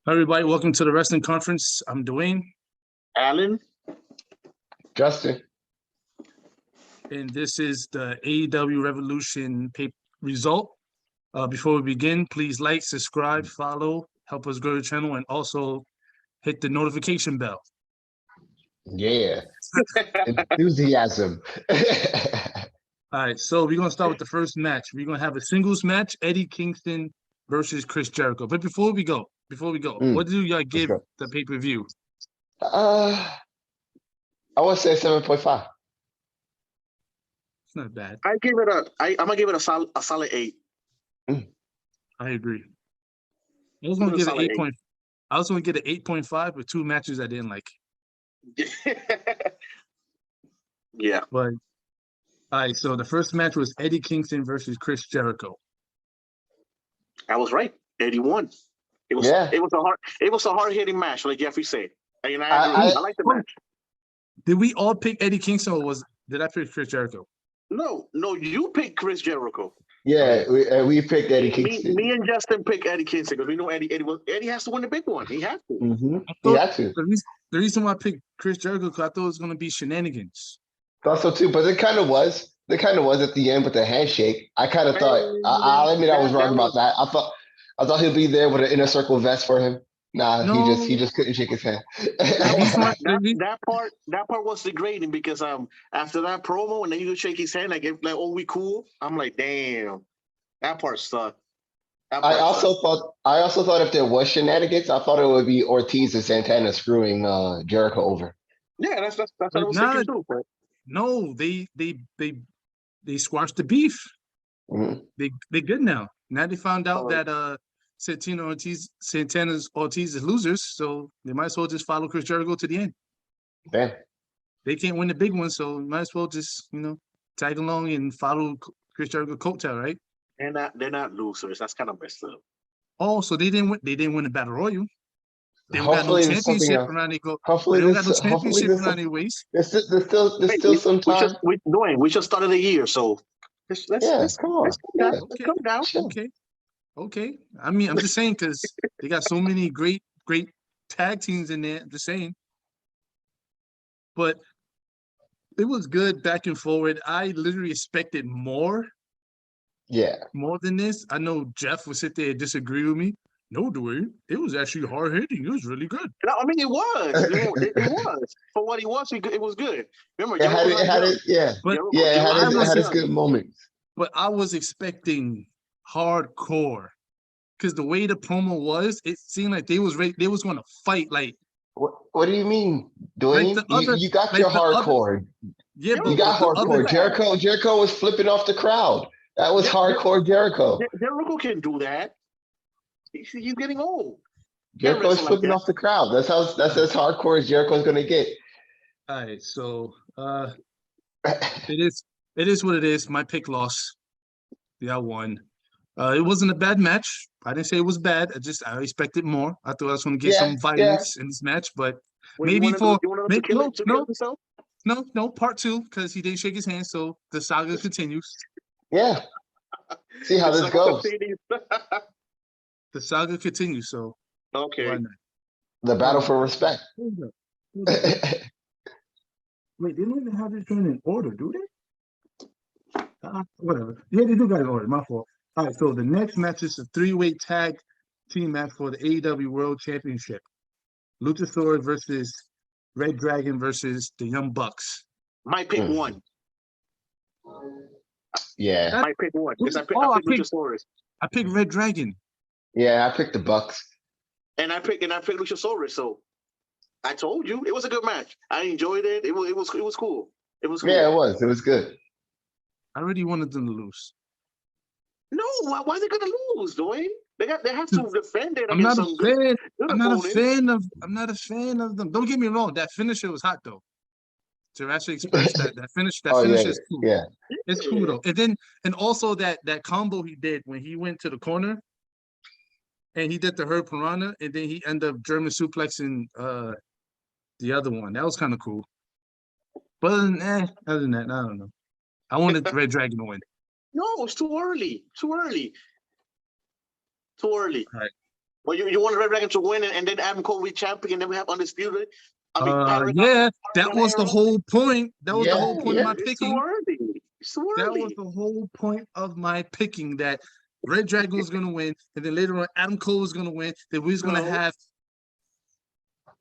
Hi, everybody. Welcome to the Wrestling Conference. I'm Dwayne, Alan. Justin. and this is the AEW Revolution result. Before we begin, please like, subscribe, follow, help us grow the channel, and also hit the notification bell. Yeah. Enthusiasm. All right, so we're going to start with the first match. We're going to have a singles match, Eddie Kingston versus Chris Jericho. But before we go, what do y'all give the pay-per-view? I would say 7.5. It's not bad. I'm gonna give it a solid 8. I agree. I was going to give it 8. I was going to get an 8.5 with two matches I didn't like. Yeah. But all right, so the first match was Eddie Kingston versus Chris Jericho. I was right. 81. It was a hard hitting match, like Jeffrey said. And I agree. I like the match. Did we all pick Eddie Kingston, or did I pick Chris Jericho? No, you picked Chris Jericho. Yeah, we picked Eddie Kingston. Me and Justin picked Eddie Kingston because we know Eddie has to win the big one. He has to. Mm-hmm. He had to. The reason why I picked Chris Jericho because I thought it was going to be shenanigans. Thought so too, but it kind of was. It kind of was at the end with the handshake. I kind of thought. I'll admit I was wrong about that. I thought he'd be there with an inner circle vest for him. Nah, no. he just couldn't shake his hand. that part was degrading because after that promo and then you shake his hand like oh we cool. I'm like damn, that part sucked. I also thought if there was shenanigans, I thought it would be Ortiz and Santana screwing Jericho over. Yeah, that's what I was thinking too. But... No, they squashed the beef. Mm-hmm. They good now. Now they found out that Santana's Ortiz is losers, so they might as well just follow Chris Jericho to the end. Damn. They can't win the big one, so might as well just tag along and follow Chris Jericho coattail, right? They're not losers. That's kind of messed up. Oh, so they didn't win. They didn't win the Battle Royal. They don't got no championship around their go. Hopefully, they don't got no championship around their waist. There's still some time. We just started the year, so let's come on. Let's come down. Okay. I mean, I'm just saying because they got so many great tag teams in there. I'm just saying. But it was good back and forward. I literally expected more. Yeah. More than this. I know Jeff would sit there and disagree with me. No, Dwayne. It was actually hard hitting. It was really good. No, I mean it was. It was. For what he was, it was good. Remember, it had its good moments. But I was expecting hardcore. Because the way the promo was, it seemed like they was going to fight. Like, what do you mean, Dwayne? Like you got your hardcore. Yeah, but you got hardcore. Jericho was flipping off the crowd. That was hardcore Jericho. Jericho can do that. He's getting old. Jericho's flipping off the crowd. That's as hardcore as Jericho's going to get. All right, so it is what it is. My pick lost. Yeah, I won. It wasn't a bad match. I didn't say it was bad. I expected more. I thought I was going to get some violence in this match, but maybe no part 2 because he didn't shake his hand. So the saga continues. Yeah. See how this goes. The saga continues. So okay. The battle for respect. Wait, they don't even have this done in order, do they? Whatever. Yeah, they do got an order. My fault. All right, so the next match is a 3-way tag team match for the AEW World Championship. Luchasaurus versus Red Dragon versus the Young Bucks. My pick one. Yeah. My pick one. Because I picked Luchasaurus. I picked Red Dragon. Yeah, I picked the Bucks. And I picked Luchasaurus, so I told you it was a good match. I enjoyed it. It was cool. It was cool. Yeah, it was. It was good. I already wanted them to lose. No, why are they gonna lose, Dwayne? They have to defend it. I'm not a fan of them. Don't get me wrong. That finisher was hot though. Jurassic Express, that finish is cool. Yeah, it's cool though. And also that combo he did when he went to the corner, and he did the Herb Piranha, and then he ended up German suplexing the other one. That was kind of cool. But other than that, I don't know. I wanted Red Dragon to win. No, it's too early. All right. Well, you want Red Dragon to win, and then Adam Cole be champion, and then we have undisputed. I mean, Yeah, that was the whole point. That was the Yeah, whole point of my It's picking. too early. It's too That early. was the whole point of my picking, that Red Dragon was gonna win, and then later on Adam Cole was gonna win. Then we was gonna No. have.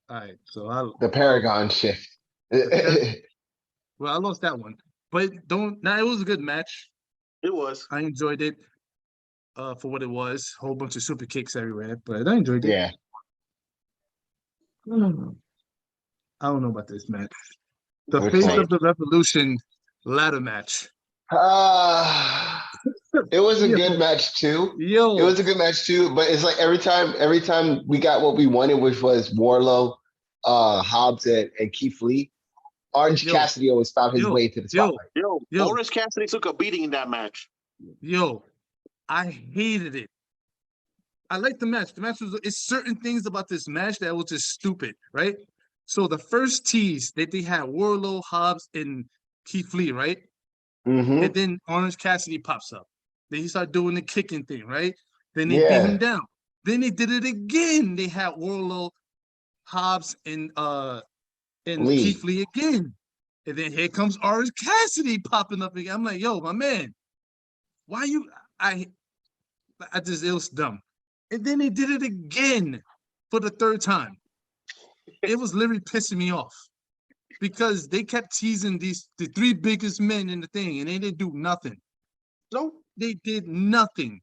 All right, so the Paragon shift. well, I lost that one, but don't. Now it was a good match. It was. I enjoyed it. For what it was, whole bunch of super kicks everywhere, but I enjoyed it. Yeah. I don't know about this match. The Which Face one? of the Revolution ladder match. It was a good match too. Yo, It was a good match too, but it's like every time we got what we wanted, which was Warlow, Hobbs, and Keith Lee, Orange Cassidy always found his way to the spotlight. Yo, Orange Cassidy took a beating in that match. Yo, I hated it. I liked the match. The match was, it's certain things about this match that was just stupid, right? So the first tease that they had Warlow, Hobbs, and Keith Lee, right? Mm-hmm. And then Orange Cassidy pops up. Then he started doing the kicking thing, right? Then they beat him down. Then they did it again. They had Warlow, Hobbs, and Keith Lee again. And then here comes Orange Cassidy popping up again. I'm like, yo, my man, why you? I just, it was dumb. And then they did it again for the third time. It was literally pissing me off because they kept teasing the three biggest men in the thing, and they didn't do nothing. No, they did nothing.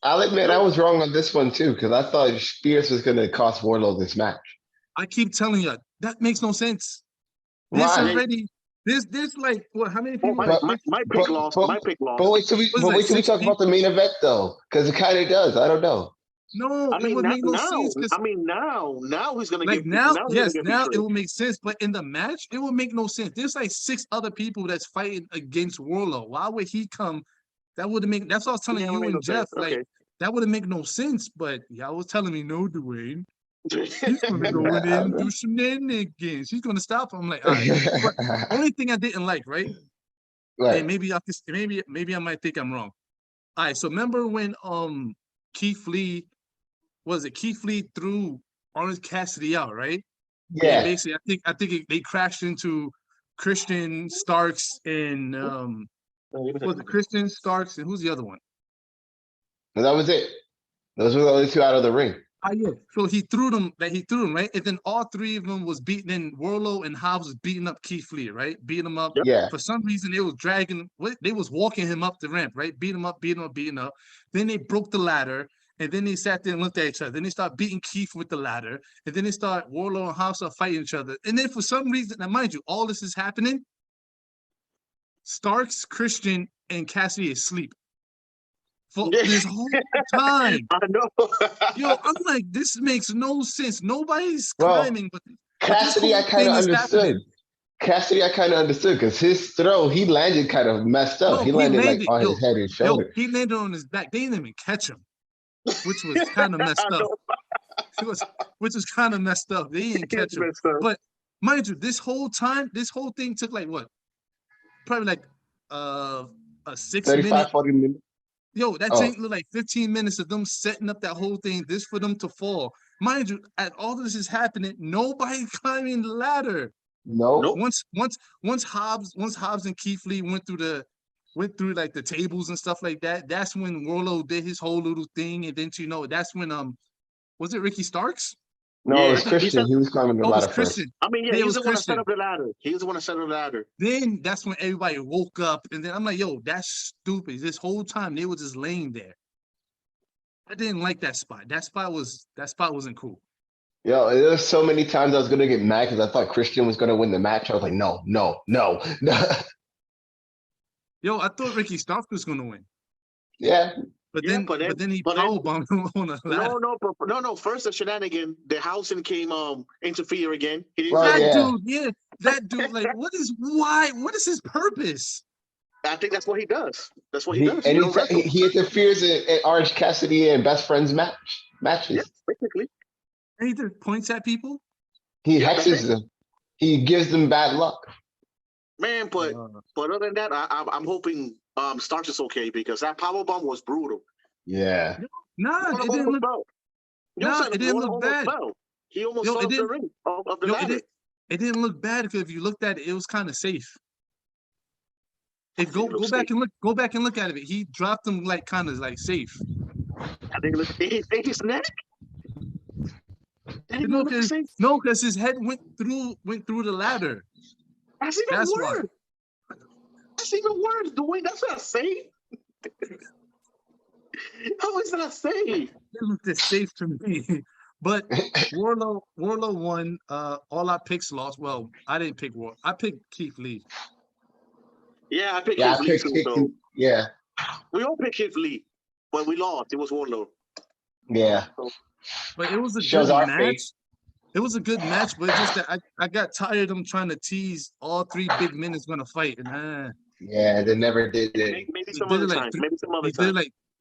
I'll admit I was wrong on this one too, because I thought Spears was going to cost Warlow this match. I keep telling you, that makes no sense. This already, there's like, what, how many people? My pick lost. My pick lost. But wait till we talk about the main event though, because it kind of does. I don't know. No, it would make no sense. I mean, now he's gonna like get now. Yes, now it will make sense. But in the match, it will make no sense. There's like 6 other people that's fighting against Warlow. Why would he come? That would make. That's what I was telling you and Jeff. Like that would make no sense. But y'all was telling me, no, Dwayne. He's gonna go in there and do shenanigans. He's gonna stop him. I'm like, all right. But only thing I didn't like, right? And maybe I might think I'm wrong. All right. So remember when Keith Lee threw Orange Cassidy out, right? Yeah. And basically, I think they crashed into Christian, Starks, and was it Christian, Starks, and who's the other one? And that was it. Those were the only 2 out of the ring. Yeah. So he threw them, right? And then all 3 of them was beating. Then Warlow and Hobbs was beating up Keith Lee, right? Beating him up. Yeah. For some reason, they was dragging. They was walking him up the ramp, right? Beating him up. Then they broke the ladder. And then they sat there and looked at each other. Then they start beating Keith with the ladder. And then they start, Warlow and Hobbs are fighting each other. And then for some reason, now mind you, all this is happening. Starks, Christian, and Cassidy is asleep for this whole time. I know. Yo, I'm like, this makes no sense. Nobody's climbing, but Cassidy, I kind of understood. Cassidy, I kind of understood because his throw, he landed kind of messed up. He landed like on his head and shoulder. He landed on his back. They didn't even catch him, which was kind of messed up. Which was kind of messed up. They didn't catch him. But mind you, this whole thing took like what? Probably like a 6 minute. 40 minutes. Yo, that tank looked like 15 minutes of them setting up that whole thing, this for them to fall. Mind you, as all this is happening, nobody climbing the ladder. No. Once Hobbs and Keith Lee went through like the tables and stuff like that, that's when Warlow did his whole little thing. And then that's when was it Ricky Starks? No, it was Christian. He was climbing the ladder first. I mean, yeah, he was the one to set up the ladder. He was the one to set up the ladder. Then that's when everybody woke up, and then I'm like, yo, that's stupid. This whole time they were just laying there. I didn't like that spot. That spot wasn't cool. Yo, there was so many times I was gonna get mad because I thought Christian was gonna win the match. I was like, no. Yo, I thought Ricky Starks was gonna win. Yeah. But then he powerbombed him on the ladder. No. First the shenanigan, the Housen came interfere again. That dude, like, what is his purpose? I think that's what he does. That's what he does. And he interferes in Orange Cassidy and Best Friends matches. Yeah, basically. And he just points at people. He hexes them. He gives them bad luck. Man, but other than that, I'm hoping Starks is okay because that powerbomb was brutal. Yeah. Nah, it didn't look. No, it didn't look bad. He almost Yo, fell off the ring, of the ladder. It didn't look bad because if you looked at it, it was kind of safe. Go back and look at it. He dropped him like kind of like safe. I think he hit his neck. No, because his head went through the ladder. That's even worse. That's even worse. Dwayne, that's not safe. How is that safe? It looked safe to me. But Wardlow won. All our picks lost. Well, I didn't pick Wardlow. I picked Keith Lee. Yeah, I picked Keith Lee too. Yeah. We all picked Keith Lee, but we lost. It was Wardlow. Yeah. But it was a good match. It was a good match, but it's just that I got tired of them trying to tease all three big men is gonna fight. And yeah, they never did it. Maybe some other time. Maybe some other time.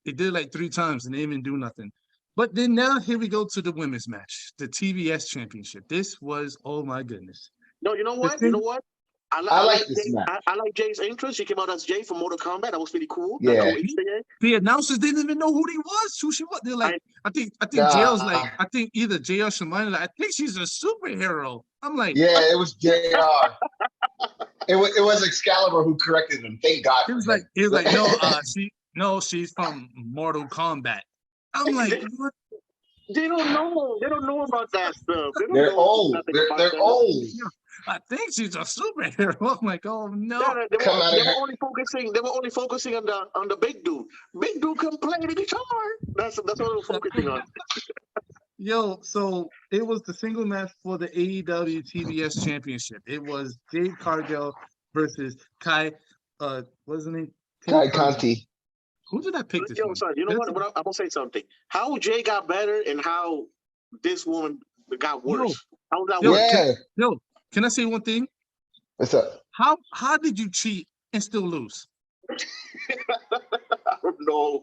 They did it like 3 times and they didn't even do nothing. But then now here we go to the women's match, the TBS championship. This was, oh my goodness. No, you know what? You know what? I like this match. I like Jay's entrance. She came out as Jay from Mortal Kombat. That was pretty cool. Yeah. The announcers didn't even know who she was. They're like, I think Jay was like, I think either Jay or Shimani, like, I think she's a superhero. I'm like, yeah, it was JR. it was Excalibur who corrected him. Thank God. He was like, no, she's from Mortal Kombat. I'm like, what? They don't know. They don't know about that stuff. They're old. They're old. I think she's a superhero. I'm like, oh no. They were only focusing on the big dude. Big dude can play the guitar. That's what they were focusing on. Yo, so it was the single match for the AEW TBS Championship. It was Jade Cargill versus Kai. What's his name? Kai Conti. Who did I pick this? Yo, son, you know what? I'm gonna say something. How Jay got better and how this woman got worse. How that work? Yo, can I say one thing? What's up? How did you cheat and still lose? I don't know.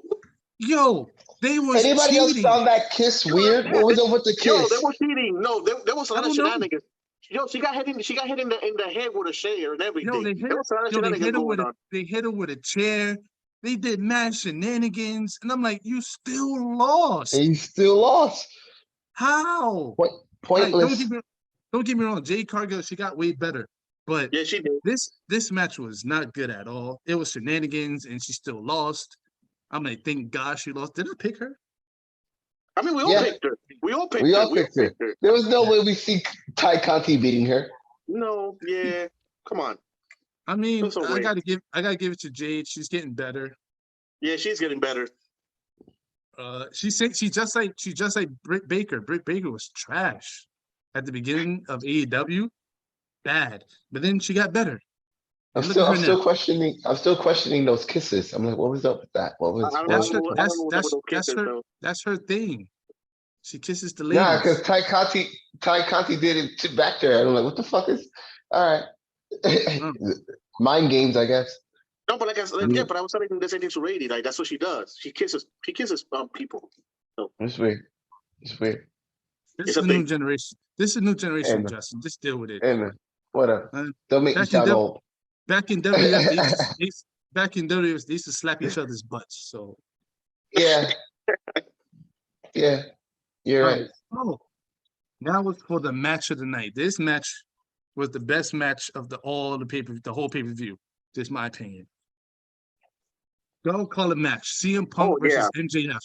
Yo, they were Anybody cheating. else found that kiss weird? What was up with the kiss? Yo, they were cheating. No, there was a lot of shenanigans. Yo, she got hit in the head with a chair and everything. Yo, they hit her with a chair. They did mad shenanigans, and I'm like, you still lost. And you still lost. How? Pointless. Like, don't get me wrong. Jade Cargill, she got way better, but yeah, she did. This match was not good at all. It was shenanigans, and she still lost. I'm like, thank God she lost. Did I pick her? I mean, we all picked her. We all picked her. There was no way we see Ty Conti beating her. No, yeah. Come on. I mean, I gotta give it to Jade. She's getting better. Yeah, she's getting better. She's just like Britt Baker. Britt Baker was trash at the beginning of AEW, bad. But then she got better. I'm still questioning those kisses. I'm like, what was up with that? That's her thing. She kisses the ladies. Yeah, because Ty Conti did it back there. I'm like, what the fuck is? All right. Mind games, I guess. No, but like I said, but I was telling the same thing to Rady. Like that's what she does. She kisses people. So. It's weird. This is a new generation. This is a new generation, Justin. Just deal with it. Amen. Whatever. Don't make me sound old. Back in WWF, they used to slap each other's butts. So. Yeah. Yeah. You're right. Oh, now it's for the match of the night. This match was the best match of the whole pay-per-view. Just my opinion. Don't call it match. CM Punk versus MJF.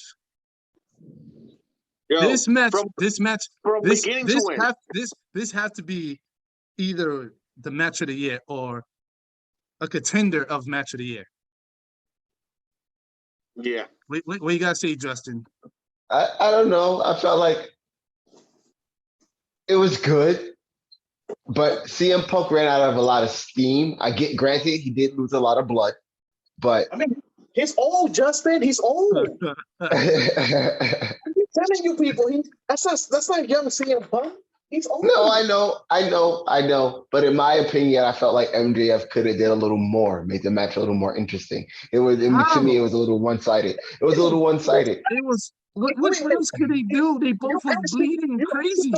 Yo, this match has to be either the match of the year or a contender of match of the year. Yeah. What you gotta say, Justin? I don't know. I felt like it was good. But CM Punk ran out of a lot of steam. Granted, he did lose a lot of blood, but I mean, he's old, Justin. He's old. I'm telling you, people, that's not young CM Punk. He's old. No, I know. But in my opinion, I felt like MJF could have did a little more, made the match a little more interesting. To me, it was a little one-sided. What else could they do? They both was bleeding crazy.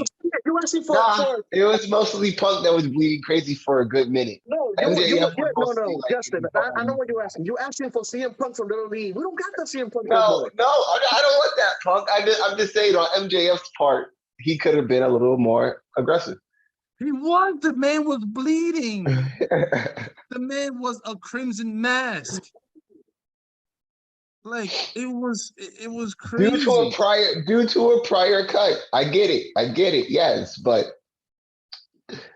You asking for Nah, it was mostly Punk that was bleeding crazy for a good minute. no, MJF was mostly like Justin. getting I know bumped. what you're asking. You're asking for CM Punk from WWE. We don't got the CM Punk no No, more. I don't want that, Punk. I'm just saying on MJF's part, he could have been a little more aggressive. He was. The man was bleeding. The man was a crimson mask. Like it was crazy. Due to a prior cut. I get it. Yes, but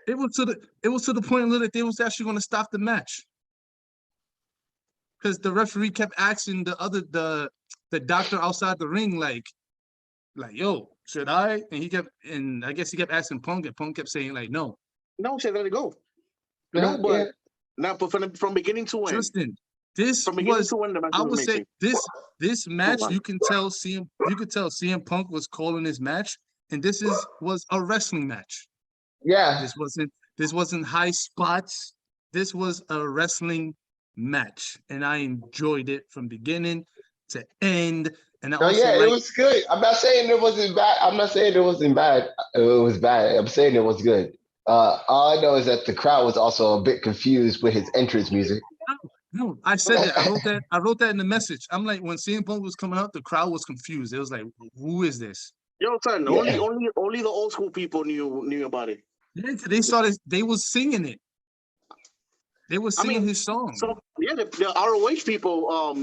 it was to the point that they was actually going to stop the match because the referee kept asking the doctor outside the ring like, yo, should I? And I guess he kept asking Punk, and Punk kept saying like, no. No, say let it go. No, but not from beginning to end. Justin, this from beginning was. to end, the match I was would say amazing. this match you could tell CM Punk was calling his match, and this was a wrestling match. Yeah, this wasn't high spots. This was a wrestling match, and I enjoyed it from beginning to end. And it was good. I'm not saying it wasn't bad. I'm not saying it wasn't bad. It was bad. I'm saying it was good. All I know is that the crowd was also a bit confused with his entrance music. No, I said that. I wrote that in the message. I'm like, when CM Punk was coming out, the crowd was confused. It was like, who is this? Yo, son, only the old school people knew about it. They was singing it. They were singing his song. So yeah, the ROH people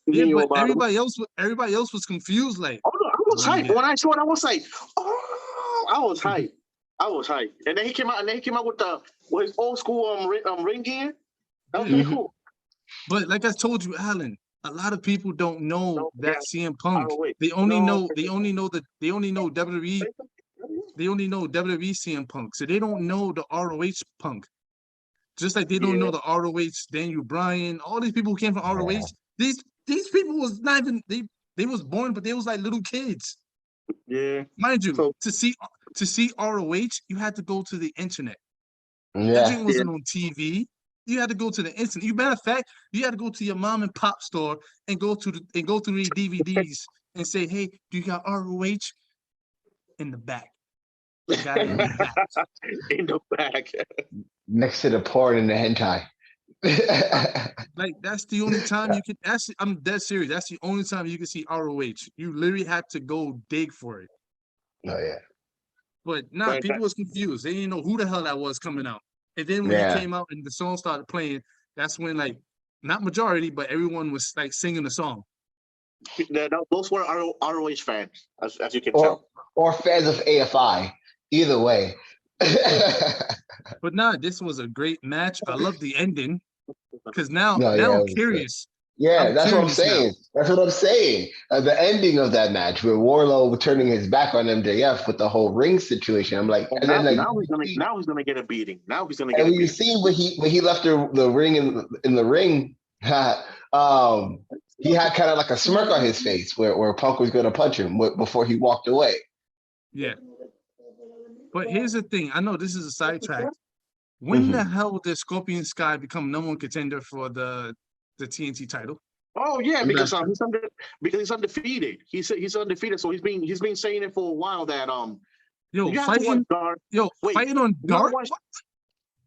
knew about everybody it. Everybody else was confused. Like, oh no, I was hyped. When I saw it, I was like, oh, I was hyped. And then he came out with his old school ring gear. That was really cool. But like I told you, Alan, a lot of people don't know that CM Punk. They only know WWE. They only know WWE CM Punk, so they don't know the ROH Punk. Just like they don't know the ROH Daniel Bryan. All these people who came from ROH. These people was not even they was born, but they was like little kids. Yeah, mind you, to see ROH, you had to go to the internet. Yeah, it wasn't on TV. You had to go to the internet. Matter of fact, you had to go to your mom and pop store and go through the DVDs and say, "Hey, do you got ROH?" In the back. You got it in the back. In the back. Next to the porn and the hentai. Like that's the only time you can. Actually, I'm dead serious. That's the only time you can see ROH. You literally had to go dig for it. Oh yeah. But people was confused. They didn't know who the hell that was coming out. And then when he came out and the song started playing, that's when like not majority, but everyone was like singing the song. Those were ROH fans, as you can tell, or fans of AFI. Either way. But this was a great match. I love the ending because now I'm curious. Yeah, that's what I'm saying. That's what I'm saying. The ending of that match where Wardlow turning his back on MJF with the whole ring situation. I'm like, and then now he's gonna get a beating. Now he's gonna get. And you see when he left the ring in the ring, he had kind of like a smirk on his face where Punk was gonna punch him before he walked away. Yeah. But here's the thing. I know this is a sidetrack. When the hell did Scorpion Sky become number one contender for the TNT title? Oh yeah, because he's undefeated. He's undefeated, so he's been saying it for a while that fighting on Dark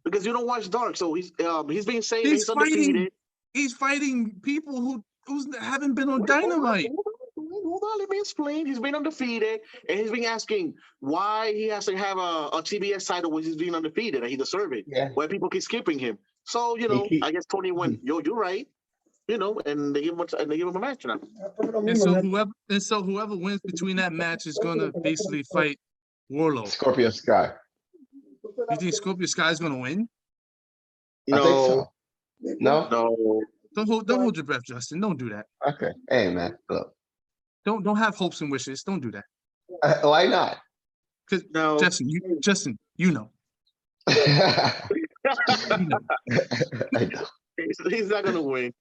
because you don't watch Dark, so he's been saying he's undefeated. He's fighting people who haven't been on Dynamite. Hold on, let me explain. He's been undefeated, and he's been asking why he has to have a TBS title when he's being undefeated, and he deserves it. Yeah. Why people keep skipping him. So I guess Tony went, you're right. And they give him a match now. And so whoever wins between that match is gonna basically fight Wardlow. Scorpio Sky. You think Scorpio Sky is gonna win? I think so. No. Don't hold your breath, Justin. Don't do that. Okay. Hey man, look. Don't have hopes and wishes. Don't do that. Why not? Because Justin, you know. He's not gonna win.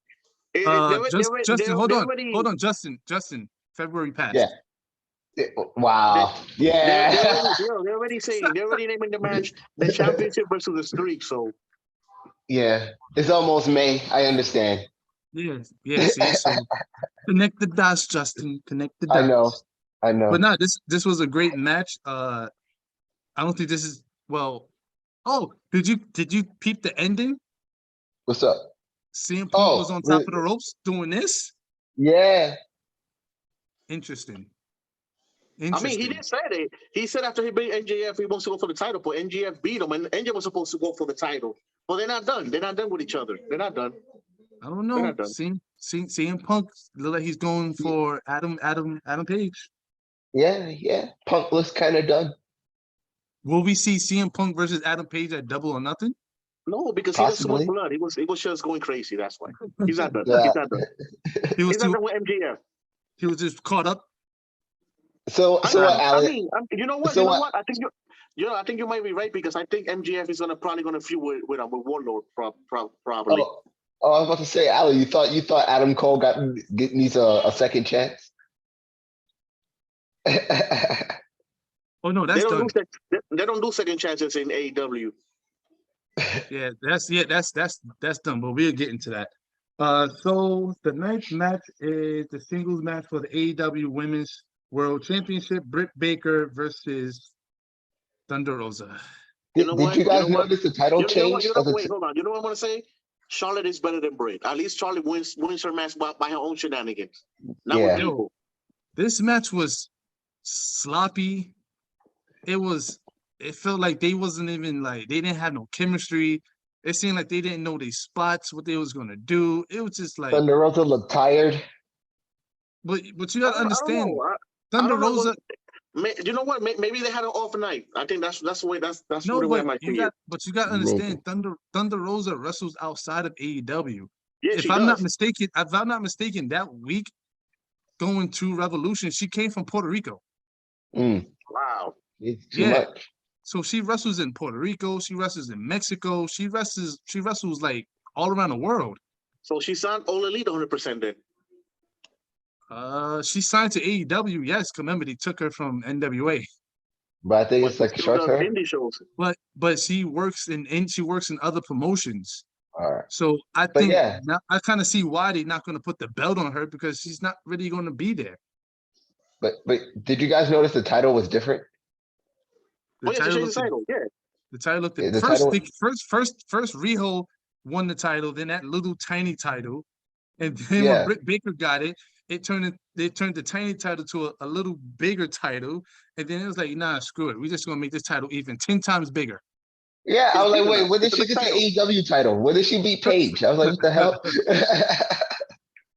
Justin, hold on, Justin. February passed. Yeah. Wow. Yeah. They're already naming the match the championship versus the streak. So. Yeah, it's almost May. I understand. Yes, yeah. See, so connect the dots, Justin. Connect the I know, dots. I But know. no, this was a great match. I don't think this is well. Oh, did you peep the ending? What's up? CM Punk was Oh, on top of the ropes doing this. yeah. Interesting. I mean, he Interesting. did say it. He said after he beat NJF, he wants to go for the title, but NJF beat him, and NJ was supposed to go for the title. Well, they're not done. They're not done with each other. They're not done. I don't They're know. not done. CM Punk look like he's going for Adam Page. Yeah. Punk looks kind of done. Will we see CM Punk versus Adam Page at Double or Nothing? No, because he lost so much Possibly. blood. He was just going crazy. That's why he's not done. Yeah. He's not done. He was He's not too. done with MJF. He was just caught up. So what, I Alex? mean, you know what? So You know what? what? I think you might be right because I think MJF is probably gonna feud with Warlord probably. Oh, I was about to say, Ali, you thought Adam Cole needs a second chance? Oh no, They that's don't done. do they don't do second chances in AEW. Yeah, that's done. But we'll get into that. So the next match is the singles match for the AEW Women's World Championship. Britt Baker versus Thunder Rosa. You know Did what? you You guys know what? notice the title You know what? change? You know, wait, hold on. You know what I'm gonna say? Charlotte is better than Britt. At least Charlotte wins her match by her own shenanigans, not with Yeah. people. This match was sloppy. It felt like they wasn't even like they didn't have no chemistry. It seemed like they didn't know their spots, what they was gonna do. It was just like, Thunder Rosa looked tired. but you gotta I don't understand, know. I Thunder don't know. Rosa. You know what? Maybe they had an off night. I think that's the way. That's No, the way I might see it. but you gotta Maybe. understand, Thunder Rosa wrestles outside of AEW. Yeah, If she I'm not does. mistaken, that week going to Revolution, she came from Puerto Rico. Wow. It's too Yeah. much. So she wrestles in Puerto Rico, she wrestles in Mexico, she wrestles like all around the world. So she's not All Elite 100% then. She signed to AEW, yes. Remember, they took her from NWA. But I think But it's like she short does term. indie shows. But she works in other promotions. All right. So I But think yeah. now I kind of see why they're not going to put the belt on her because she's not really going to be there. But did you guys notice the title was different? The She changed the title. Yeah. The title looked Yeah, the first. title- First, Riho won the title. Then that little tiny title, and then Yeah. when Britt Baker got it, they turned the tiny title to a little bigger title, and then it was like, nah, screw it. We're just gonna make this title even 10 times bigger. Yeah, I was like, wait, when did It's a she big get the title. AEW title? When did she beat Paige? I was like, what the hell?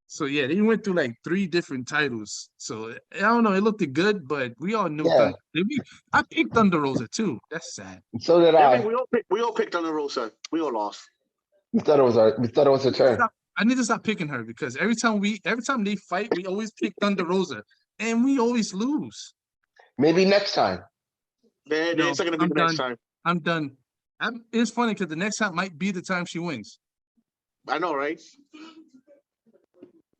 So yeah, they went through like 3 different titles. So I don't know, it looked good, but we all knew Yeah. I picked Thunder Rosa too. That's sad. So did I I. mean, we all picked on the Rosa. We all lost. We thought it was her turn. I need to stop picking her because every time they fight, we always pick Thunder Rosa, and we always lose. Maybe next time. It's not gonna be the next time. I'm done. It's funny because the next time might be the time she wins. I know, right?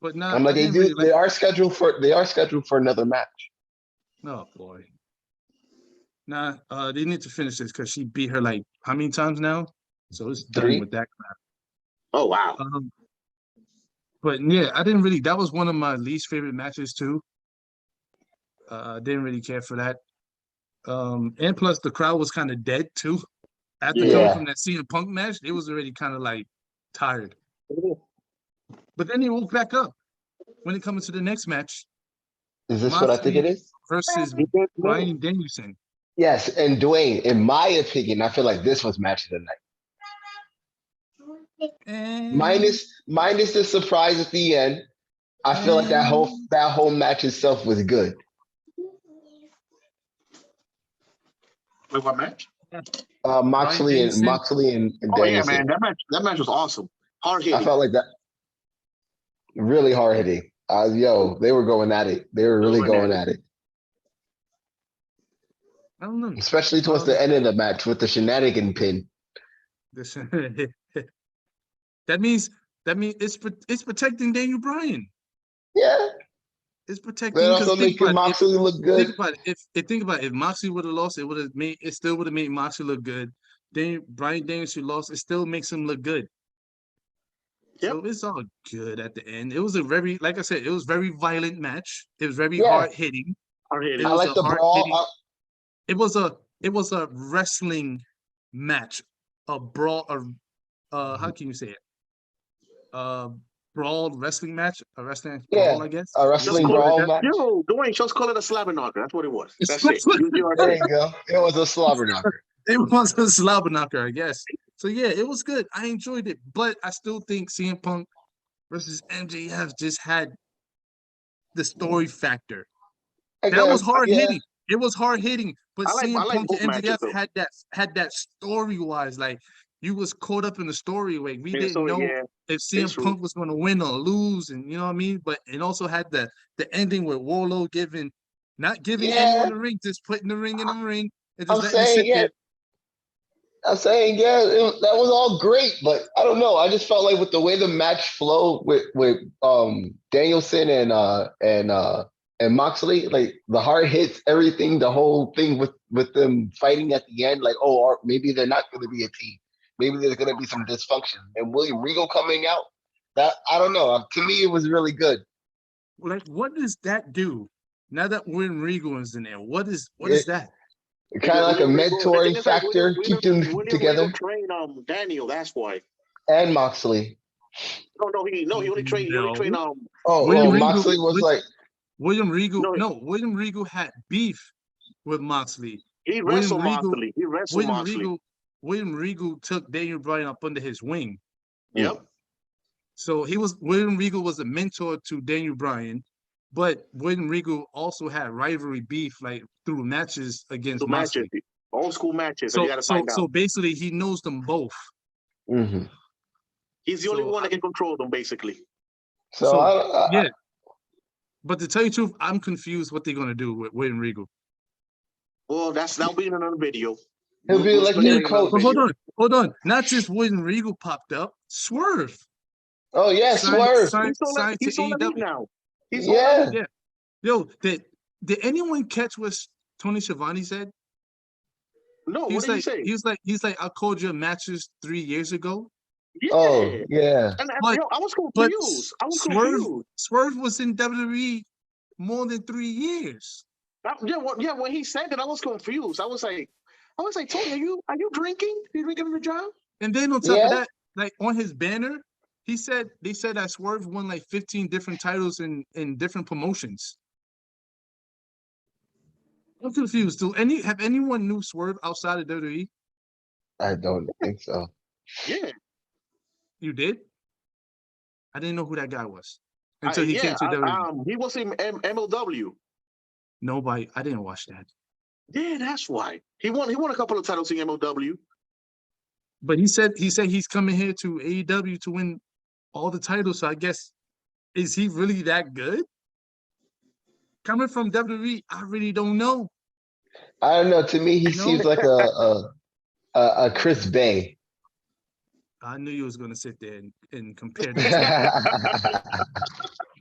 But now I'm like, they are scheduled for another match. Oh boy. Nah, they need to finish this because she beat her like how many times now? So it's done 3. with that crap. Oh wow. But yeah, that was one of my least favorite matches too. Didn't really care for that. And plus the crowd was kind of dead too. After coming from that CM Punk match, it was already kind of like tired. But then they woke back up when it comes to the next match. Is this what I think it is? Versus Bryan Danielson. Yes, and Dwayne, in my opinion, I feel like this was match of the night. And Minus the surprise at the end. I feel like that whole match itself was good. Wait, what match? Moxley and Danielson. Oh yeah, man, that match was awesome. Hard hitting. I felt like that really hard hitting. They were going at it. They were really going at it. I don't know. Especially towards the end of the match with the shenanigan pin. That means it's protecting Daniel Bryan. Yeah. It's protecting. That also making Moxley look good. Think about it. If Moxley would have lost, it still would have made Moxley look good. Then Bryan Danielson lost, it still makes him look good. So it's all good at the end. It was a very, like I said, it was very violent match. It was very Yeah. hard hitting. It I was like a the hard brawl. hitting. It was a wrestling match, a brawl, how can you say it? Brawl wrestling match, a wrestling brawl, I guess. A wrestling brawl match. Yo, Dwayne, just call it a slobber knocker. That's what it was. That's it. There you go. It was a slobber knocker. It was a slobber knocker, I guess. So yeah, it was good. I enjoyed it, but I still think CM Punk versus MJF just had the story factor. That was hard hitting. It was hard hitting, but CM Punk and MJF had that story wise. Like you was caught up in the story. Like we didn't know if CM Punk was going to win or lose, and you know what I mean. But it also had the ending with Wardlow not giving anyone the ring, just putting the ring in the ring and just letting it sit there. I'm saying, that was all great, but I don't know. I just felt like with the way the match flowed with Danielson and Moxley, like the hard hits, everything, the whole thing with them fighting at the end, like, oh, maybe they're not going to be a team. Maybe there's going to be some dysfunction. And William Regal coming out, that I don't know. To me, it was really good. Like, what does that do? Now that William Regal is in there, what is that? Kind of like a mentoring factor, keep them together. Train Daniel, that's why. And Moxley. No, he only trained. Moxley was like William Regal. No, William Regal had beef with Moxley. He wrestled Moxley. He wrestled Moxley. William Regal took Daniel Bryan up under his wing. Yep. So William Regal was a mentor to Daniel Bryan. But William Regal also had rivalry beef, like through matches against Moxley. Old school matches. So basically, he knows them both. Mm-hmm. He's the only one that can control them, basically. Yeah. But to tell you the truth, I'm confused what they're gonna do with William Regal. Well, that'll be in another video. He'll be like new coach. Hold on. Not just William Regal popped up. Swerve. Oh yeah, Swerve. He's on the league now. Yeah. Yo, did anyone catch what Tony Schiavone said? No, what did he say? He's like, I called your matches 3 years ago. Yeah. Oh, yeah. And I was confused. Swerve was in WWE more than 3 years. When he said that, I was confused. I was like, Tony, are you drinking? Are you drinking on the job? And then on top of that, like on his banner, they said that Swerve won like 15 different titles in different promotions. I'm confused. Have anyone knew Swerve outside of WWE? I don't think so. Yeah. You did? I didn't know who that guy was until he came to WWE. He was in MLW. Nobody. I didn't watch that. Yeah, that's why. He won a couple of titles in MLW. But he said he's coming here to AEW to win all the titles. So I guess, is he really that good? Coming from WWE, I really don't know. I don't know. To me, he seems like a Chris Bay. I knew you was gonna sit there and compare them.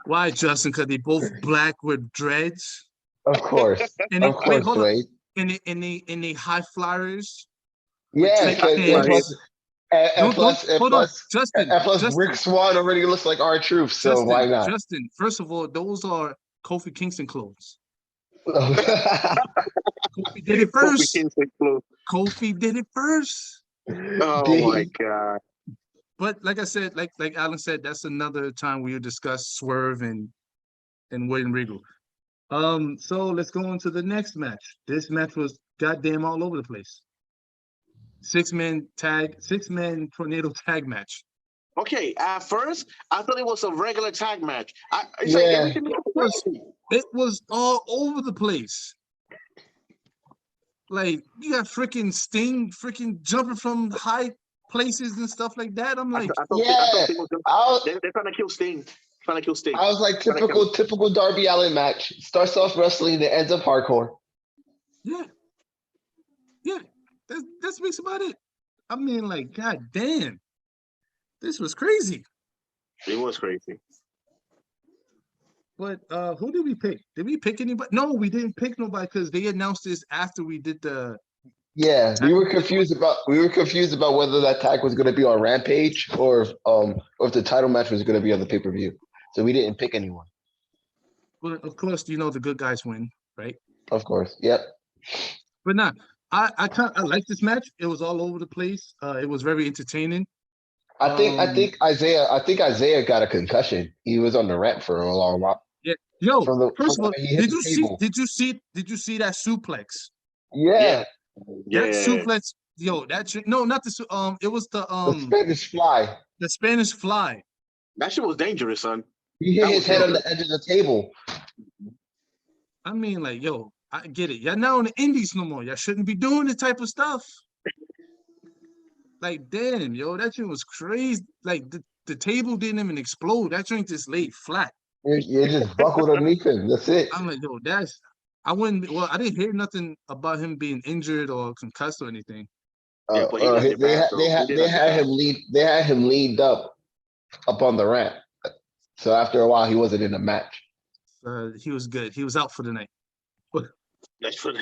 Why, Justin? Because they both black with dreads. Of course. And of course, right? And they high flyers. Yeah. Plus, Rick Swan already looks like R-Truth, so Justin, why not? Justin, first of all, those are Kofi Kingston clothes. Kofi did it first. Kofi did it first. Oh my God. But like I said, like Alan said, that's another time we'll discuss Swerve and William Regal. So let's go on to the next match. This match was goddamn all over the place. 6-man tornado tag match. Okay, at first I thought it was a regular tag match. It was all over the place. Like you got freaking Sting freaking jumping from high places and stuff like that. I'm like, they're trying to kill Sting. I was like, typical Darby Allin match. Starts off wrestling, then ends up hardcore. Yeah. That's about it. I mean, like, god damn, this was crazy. It was crazy. But who did we pick? Did we pick anybody? No, we didn't pick nobody because they announced this after we did the Yeah, we were confused about whether that tag was gonna be on Rampage or if the title match was gonna be on the pay-per-view. So we didn't pick anyone. Well, of course, you know the good guys win, right? Of course. Yep. But nah, I like this match. It was all over the place. It was very entertaining. I think Isaiah got a concussion. He was on the ramp for a long while. Yeah. Yo, first of all, he hit the table. did you see that suplex? Yeah. That suplex, yo, no, not the it was the Spanish fly. The Spanish fly. That shit was dangerous, son. He hit his head on the edge of the table. I mean, like, yo, I get it. Y'all not on the indies no more. Y'all shouldn't be doing this type of stuff. Like, damn, yo, that shit was crazy. Like, the table didn't even explode. That joint just laid flat. It just buckled underneath him. That's it. I'm like, yo, I didn't hear nothing about him being injured or concussed or anything. Yeah, but they had him leaned up on the ramp. So after a while, he wasn't in the match. He was good. He was out for the night. That's for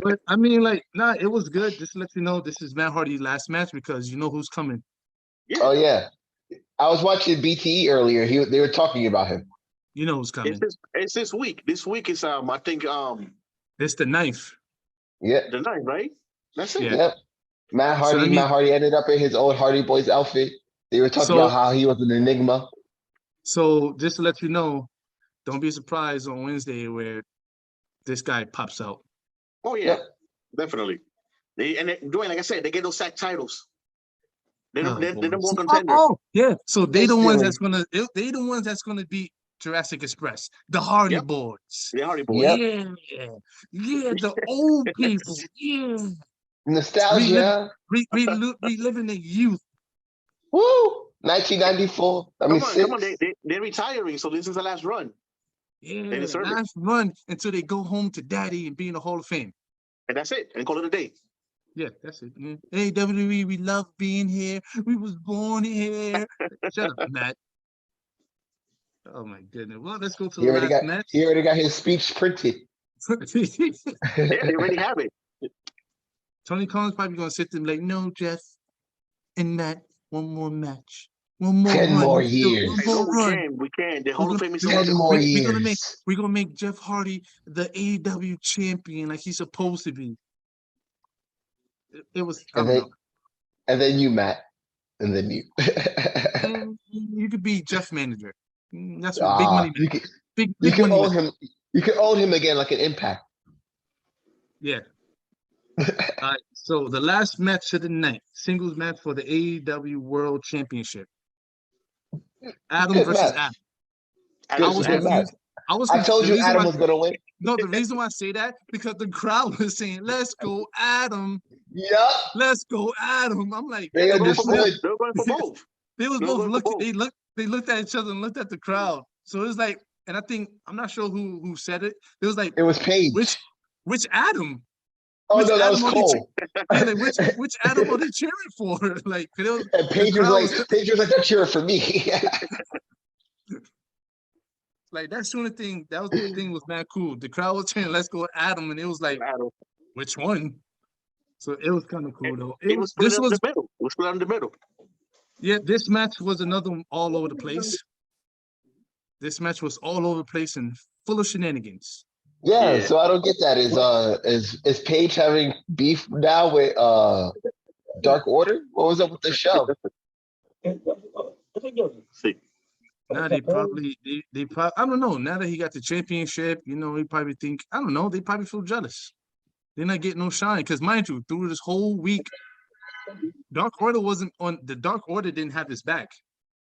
But I mean, like, nah, it was good. Just to let you know, this is Matt Hardy's last match because you know who's coming. Yeah. Oh yeah, I was watching BTE earlier. They were talking about him. You know who's coming. It's this week. This week is I think it's the 9th. Yeah, the 9th, right? That's it. Yeah. Yep. Matt Hardy ended up in his old Hardy Boys outfit. They were talking about how he was an enigma. So just to let you know, don't be surprised on Wednesday where this guy pops out. Oh yeah, definitely. Dwayne, like I said, they get those SAC titles. They're the more contenders. Oh yeah. So they the ones that's gonna beat Jurassic Express, the Hardy Boys. The Hardy Boys. Yep. Yeah, the old people. Yeah. Nostalgia. Reliving the youth. Woo! 1994. Come on. They're retiring, so this is the last run. Yeah, last run until they go home to daddy and be in the Hall of Fame. And that's it. And call it a day. Yeah, that's it. Hey, WWE, we love being here. We was born here. Shut up, Matt. Oh my goodness. Well, let's go to the last match. He already got his speech printed. They already have it. Tony Khan's probably gonna sit there and be like, no, Jeff and Matt, one more match. One more 10 run. more years. We can. The Hall of Fame is 10 more years. We're gonna make Jeff Hardy the AEW champion like he's supposed to be. It was and then you, Matt. And then you. You could be Jeff manager. That's what big money. You can own him. You can own him again like an Impact. Yeah. All right. So the last match of the night, singles match for the AEW World Championship. Adam versus Adam. I told you Adam was gonna win. No, the reason why I say that because the crowd was saying, "Let's go, Adam." Yep. Let's go, Adam. I'm like, they understood. They're going for both. They was both looking. They looked at each other and looked at the crowd. So it was like, and I think I'm not sure who said it. It was like, it was Paige. Which Adam? Oh no, that was Cole. Like, which Adam are they cheering for? Like, and Paige was like, they're cheering for me. Like that's the only thing. That was the thing was mad cool. The crowd was cheering, "Let's go, Adam," and it was like, Adam. Which one? So it was kind of cool though. It was split in the middle. Yeah, this match was another one all over the place. This match was all over the place and full of shenanigans. Yeah, so I don't get that. Is Paige having beef now with Dark Order? What was up with the show? See. Now they probably I don't know. Now that he got the championship, you know, he probably think, I don't know, they probably feel jealous. They're not getting no shine. Because mind you, through this whole week, Dark Order wasn't on the Dark Order didn't have his back.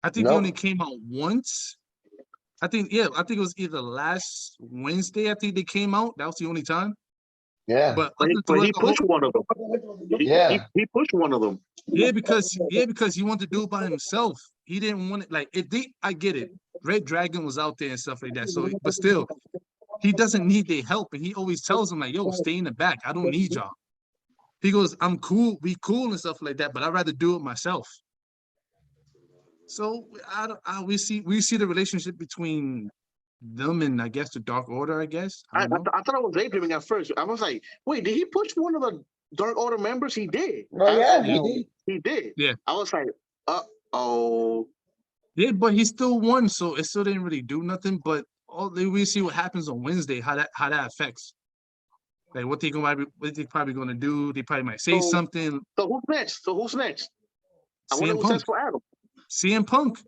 I think he only came out once. I think it was either last Wednesday. I think they came out. That was the only time. Yeah. But he pushed one of them. He pushed one of them. Yeah, because he wanted to do it by himself. He didn't want it like I get it. Red Dragon was out there and stuff like that. So, but still, he doesn't need their help. And he always tells them, like, yo, stay in the back. I don't need y'all. He goes, I'm cool, we cool and stuff like that, but I'd rather do it myself. So we see the relationship between them and I guess the Dark Order, I guess. I thought I was daydreaming at first. I was like, wait, did he push one of Dark Order members, he did. Oh yeah, he did. He did. Yeah. I was like, oh. Yeah, but he still won, so it still didn't really do nothing. But we see what happens on Wednesday, how that affects. Like what they probably gonna do. They probably might say something. So who's next? I wonder CM who's next Punk. for Adam. CM Punk.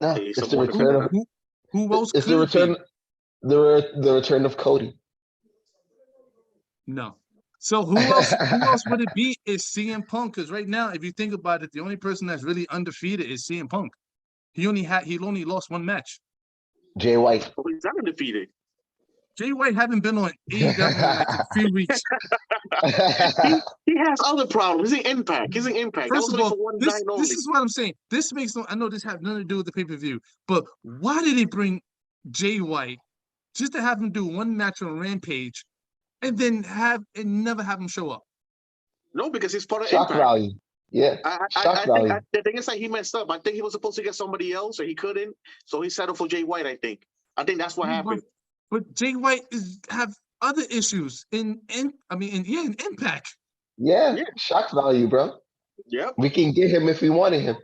No, Hey, it's the someone- return of Who else it's the could return be? the return of Cody. No. So who else would it be is CM Punk? Because right now, if you think about it, the only person that's really undefeated is CM Punk. He only lost one match. Jay White. Oh, he's not undefeated. Jay White haven't been on AEW in like a few weeks. He has other problems. He's an Impact. He's an Impact. First of That was all, only for one this night only. is what I'm saying. This makes no. I know this has nothing to do with the pay-per-view, but why did he bring Jay White just to have him do one match on Rampage, and then never have him show up? No, because he's part of Shock Impact. value. Yeah. Shock value. The thing is like he messed up. I think he was supposed to get somebody else, or he couldn't, so he settled for Jay White. I think that's what happened. But Jay White have other issues in Impact. Yeah. Shock value, bro. Yep. We can get him if we wanted him.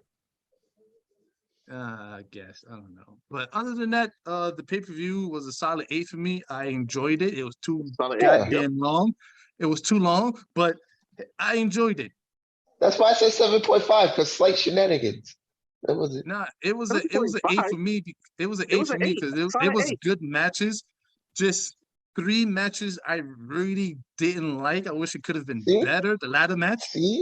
I guess I don't know, but other than that, the pay-per-view was a solid 8 for me. I enjoyed it. It was too goddamn long. It was too long, but I enjoyed it. That's why I said 7.5 because slight shenanigans. That was it. Nah, it was an 8 for me. It was an 8 for me because it was good matches. Just 3 matches I really didn't like. I wish it could have been better. The ladder match. See?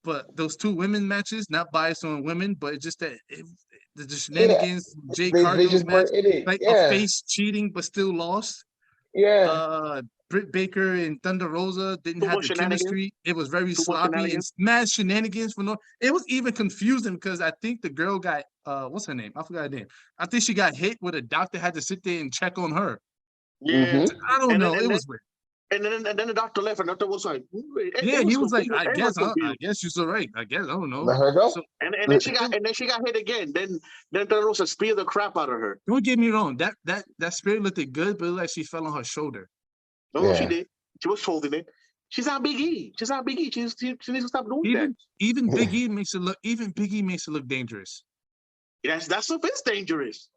But those 2 women matches, not biased on women, but it's just that the shenanigans, Jay Cargill's match, like a face cheating but still lost. Yeah. Britt Baker and Thunder Rosa didn't have the chemistry. It was very sloppy and mad shenanigans for no. It was even confusing because I think the girl got what's her name? I forgot her name. I think she got hit where the doctor had to sit there and check on her. Yeah, I don't know. It was weird. And then the doctor left, and the doctor was like, yeah, he was like, I guess you're right. I guess I don't know. Let her go. So, and then she got hit again. Then Thunder Rosa speared the crap out of her. Don't get me wrong. That spirit looked good, but it looked like she fell on her shoulder. No, she did. She was holding it. She's not Big E. She needs to stop doing that. Even Big E makes it look dangerous. Yes, that stuff is dangerous.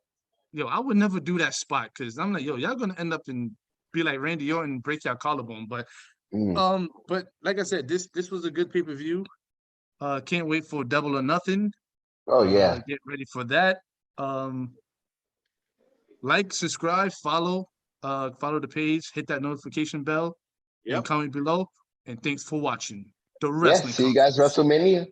Yo, I would never do that spot because I'm like, yo, y'all gonna end up and be like Randy Orton and break your collarbone. But but like I said, this was a good pay-per-view. Can't wait for Double or Nothing. Oh yeah. Get ready for that. Like, subscribe, follow the page, hit that notification bell, and comment below. And thanks for watching the wrestling. See you guys WrestleMania.